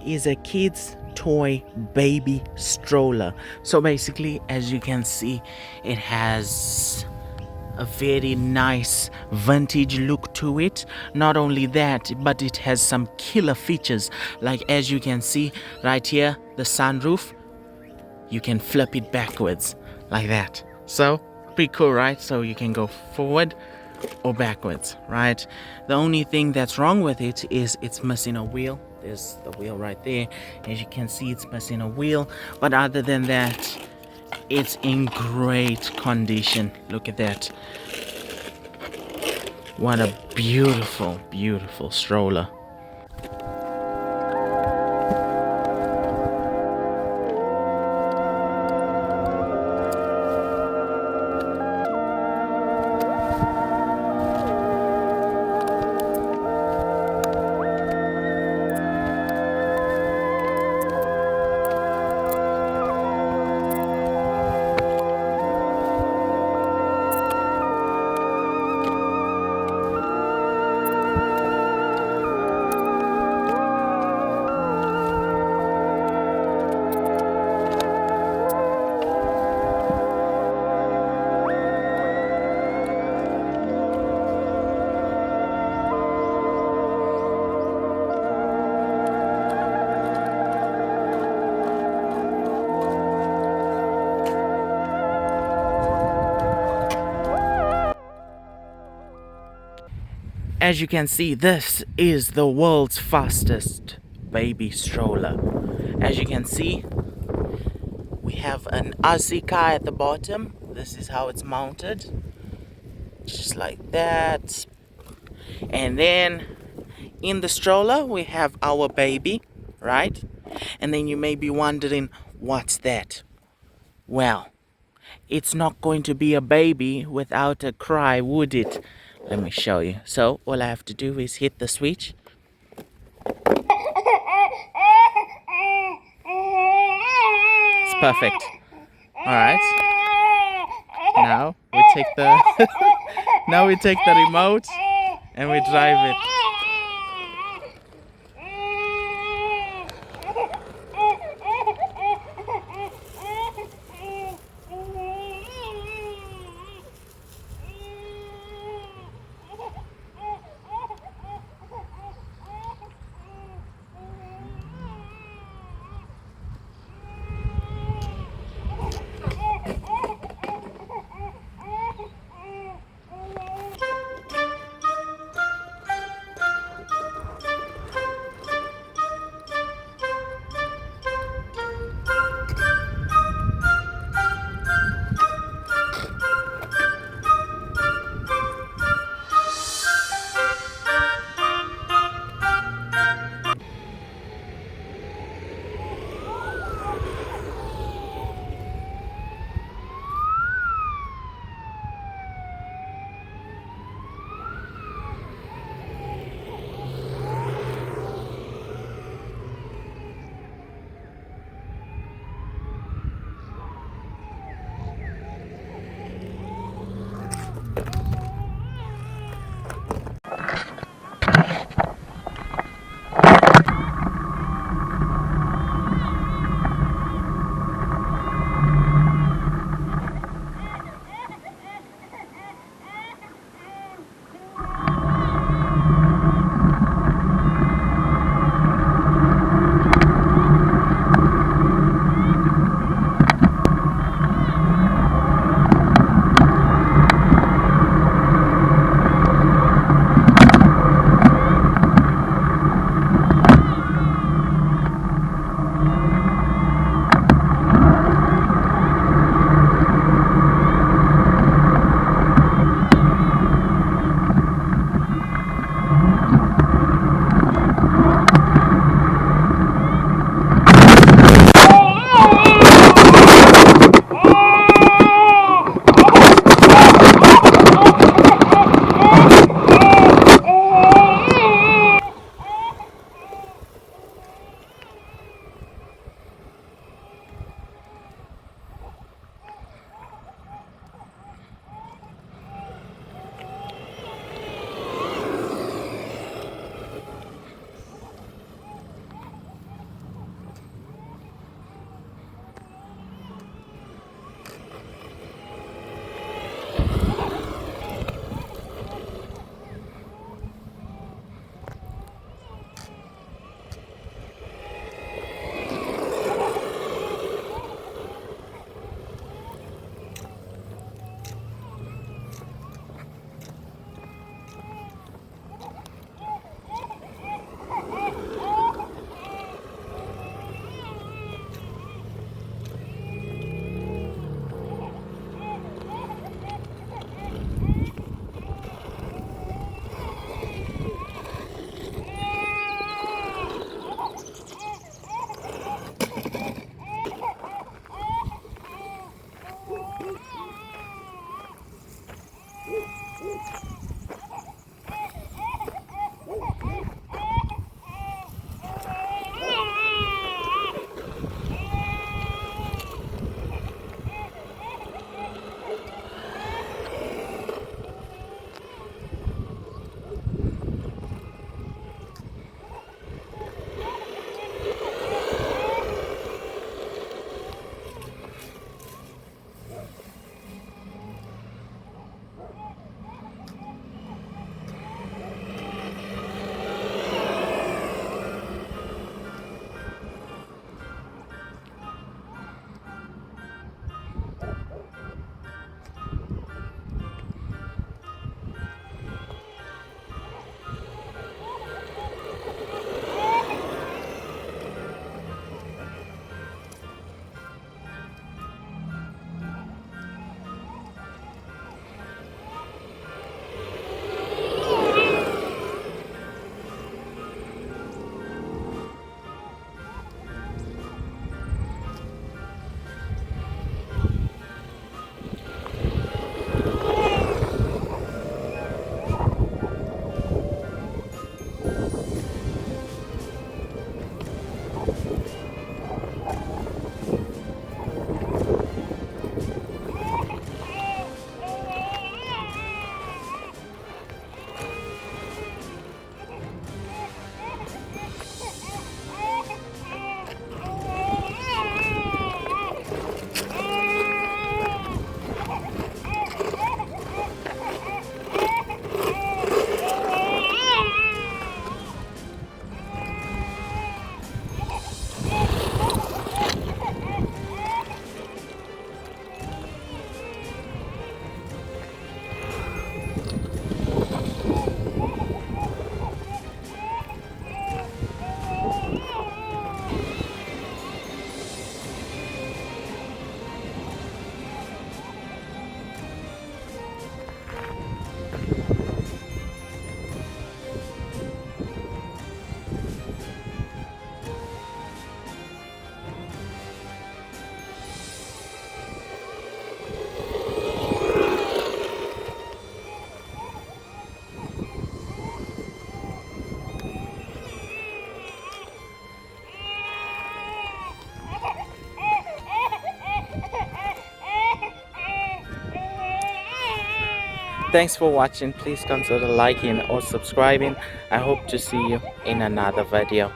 is a kid's toy baby stroller. So basically, as you can see, it has a very nice vintage look to it. Not only that, but it has some killer features, like as you can see right here, the sunroof, you can flip it backwards like that. So pretty cool, right? So you can go forward or backwards, right? The only thing that's wrong with it is it's missing a wheel. There's the wheel right there. As you can see, it's missing a wheel, but other than that, it's in great condition. Look at that. What a beautiful, beautiful stroller. As you can see, this is the world's fastest baby stroller. As you can see, we have an RC car at the bottom. This is how it's mounted. Just like that. And then in the stroller, we have our baby, right? And then you may be wondering, what's that? Well, it's not going to be a baby without a cry, would it? Let me show you. So all I have to do is hit the switch. It's perfect. Alright. Now we take the now we take the remote and we drive it. Thanks for watching. Please consider liking or subscribing. I hope to see you in another video.